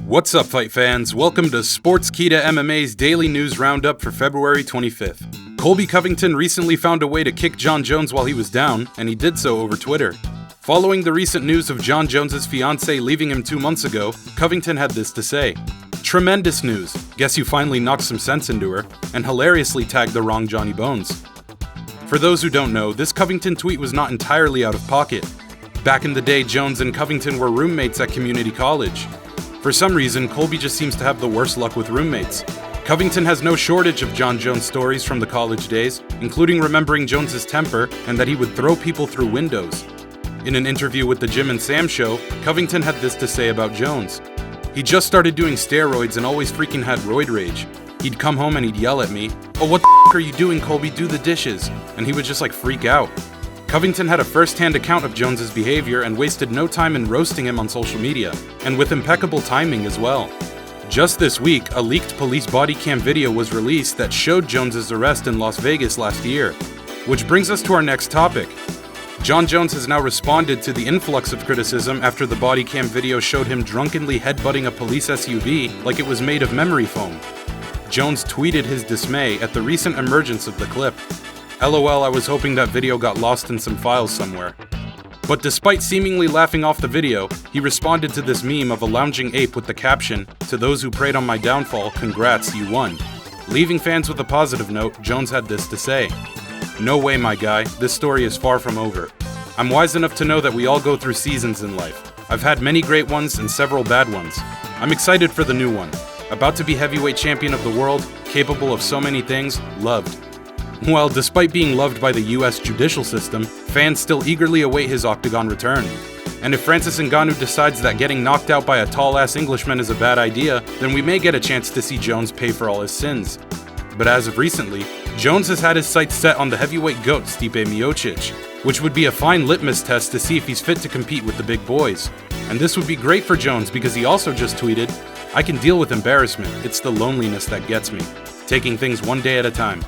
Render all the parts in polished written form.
What's up, fight fans? Welcome to Sportskeeda MMA's daily news roundup for February 25th. Colby Covington recently found a way to kick Jon Jones while he was down, and he did so over Twitter. Following the recent news of Jon Jones' fiancé leaving him 2 months ago, Covington had this to say. "Tremendous news. Guess you finally knocked some sense into her," and hilariously tagged the wrong Johnny Bones. For those who don't know, this Covington tweet was not entirely out of pocket. Back in the day, Jones and Covington were roommates at community college. For some reason, Colby just seems to have the worst luck with roommates. Covington has no shortage of Jon Jones stories from the college days, including remembering Jones's temper and that he would throw people through windows. In an interview with the Jim and Sam show, Covington had this to say about Jones. "He just started doing steroids and always freaking had roid rage. He'd come home and he'd yell at me, 'Oh, what the f*** are you doing, Colby? Do the dishes.' And he would just freak out." Covington had a first-hand account of Jones's behavior and wasted no time in roasting him on social media, and with impeccable timing as well. Just this week, a leaked police body cam video was released that showed Jones's arrest in Las Vegas last year. Which brings us to our next topic. Jon Jones has now responded to the influx of criticism after the body cam video showed him drunkenly headbutting a police SUV like it was made of memory foam. Jones tweeted his dismay at the recent emergence of the clip. "LOL, I was hoping that video got lost in some files somewhere." But despite seemingly laughing off the video, he responded to this meme of a lounging ape with the caption, "To those who preyed on my downfall, congrats, you won." Leaving fans with a positive note, Jones had this to say. "No way, my guy, this story is far from over. I'm wise enough to know that we all go through seasons in life. I've had many great ones and several bad ones. I'm excited for the new one. About to be heavyweight champion of the world, capable of so many things, loved." Well, despite being loved by the US judicial system, fans still eagerly await his octagon return. And if Francis Ngannou decides that getting knocked out by a tall-ass Englishman is a bad idea, then we may get a chance to see Jones pay for all his sins. But as of recently, Jones has had his sights set on the heavyweight GOAT Stipe Miocic, which would be a fine litmus test to see if he's fit to compete with the big boys. And this would be great for Jones because he also just tweeted, "I can deal with embarrassment, it's the loneliness that gets me. Taking things one day at a time."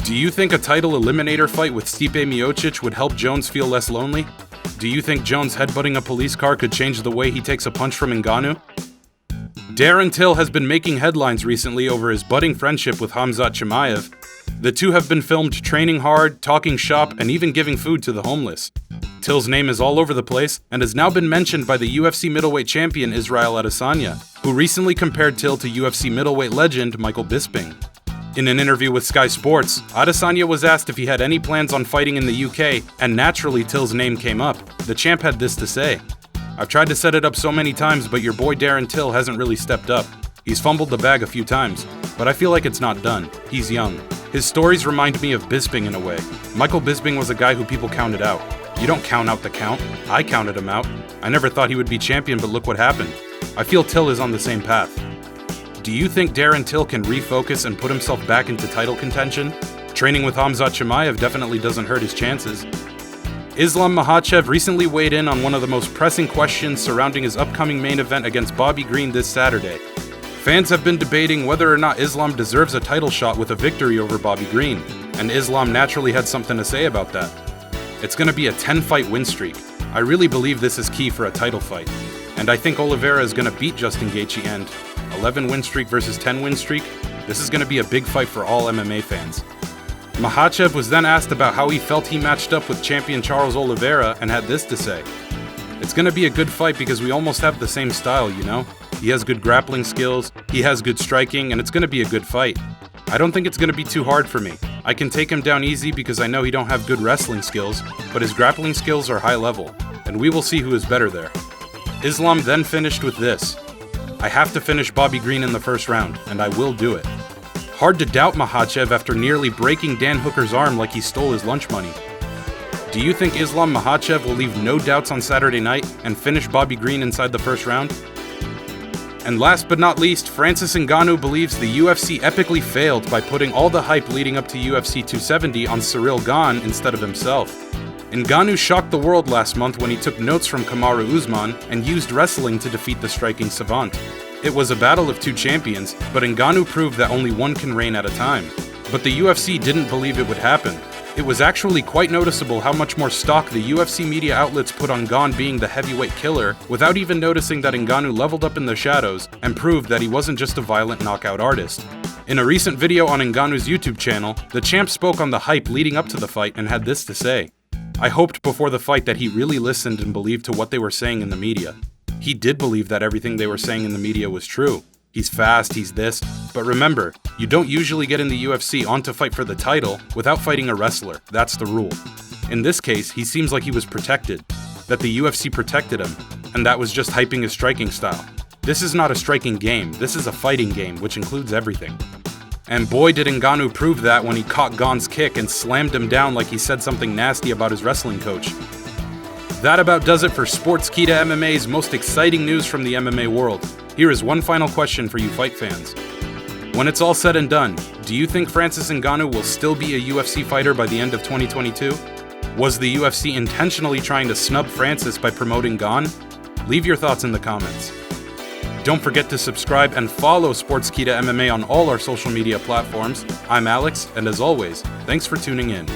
Do you think a title eliminator fight with Stipe Miocic would help Jones feel less lonely? Do you think Jones headbutting a police car could change the way he takes a punch from Ngannou? Darren Till has been making headlines recently over his budding friendship with Khamzat Chimaev. The two have been filmed training hard, talking shop, and even giving food to the homeless. Till's name is all over the place and has now been mentioned by the UFC middleweight champion Israel Adesanya, who recently compared Till to UFC middleweight legend Michael Bisping. In an interview with Sky Sports, Adesanya was asked if he had any plans on fighting in the UK, and naturally Till's name came up. The champ had this to say. "I've tried to set it up so many times, but your boy Darren Till hasn't really stepped up. He's fumbled the bag a few times, but I feel like it's not done. He's young. His stories remind me of Bisping in a way. Michael Bisping was a guy who people counted out. You don't count out the count. I counted him out. I never thought he would be champion, but look what happened. I feel Till is on the same path." Do you think Darren Till can refocus and put himself back into title contention? Training with Khamzat Chimaev definitely doesn't hurt his chances. Islam Makhachev recently weighed in on one of the most pressing questions surrounding his upcoming main event against Bobby Green this Saturday. Fans have been debating whether or not Islam deserves a title shot with a victory over Bobby Green, and Islam naturally had something to say about that. "It's going to be a 10-fight win streak. I really believe this is key for a title fight. And I think Oliveira is going to beat Justin Gaethje and 11 win streak versus 10 win streak. This is going to be a big fight for all MMA fans." Makhachev was then asked about how he felt he matched up with champion Charles Oliveira and had this to say. "It's going to be a good fight because we almost have the same style, you know? He has good grappling skills, he has good striking, and it's going to be a good fight. I don't think it's going to be too hard for me. I can take him down easy because I know he don't have good wrestling skills, but his grappling skills are high level, and we will see who is better there." Islam then finished with this. "I have to finish Bobby Green in the first round, and I will do it." Hard to doubt Makhachev after nearly breaking Dan Hooker's arm like he stole his lunch money. Do you think Islam Makhachev will leave no doubts on Saturday night and finish Bobby Green inside the first round? And last but not least, Francis Ngannou believes the UFC epically failed by putting all the hype leading up to UFC 270 on Cyril Gane instead of himself. Ngannou shocked the world last month when he took notes from Kamaru Usman and used wrestling to defeat the striking savant. It was a battle of two champions, but Ngannou proved that only one can reign at a time. But the UFC didn't believe it would happen. It was actually quite noticeable how much more stock the UFC media outlets put on Gane being the heavyweight killer, without even noticing that Ngannou leveled up in the shadows and proved that he wasn't just a violent knockout artist. In a recent video on Ngannou's YouTube channel, the champ spoke on the hype leading up to the fight and had this to say. I hoped before the fight that he really listened and believed to what they were saying in the media. He did believe that everything they were saying in the media was true. He's fast, he's this, but remember, you don't usually get in the UFC on to fight for the title without fighting a wrestler. That's the rule. In this case, he seems like he was protected, that the UFC protected him, and that was just hyping his striking style. This is not a striking game, this is a fighting game, which includes everything. And boy did Ngannou prove that when he caught Gane's kick and slammed him down like he said something nasty about his wrestling coach. That about does it for Sportskeeda MMA's most exciting news from the MMA world. Here is one final question for you fight fans. When it's all said and done, do you think Francis Ngannou will still be a UFC fighter by the end of 2022? Was the UFC intentionally trying to snub Francis by promoting Gane? Leave your thoughts in the comments. Don't forget to subscribe and follow Sportskeeda MMA on all our social media platforms. I'm Alex, and as always, thanks for tuning in.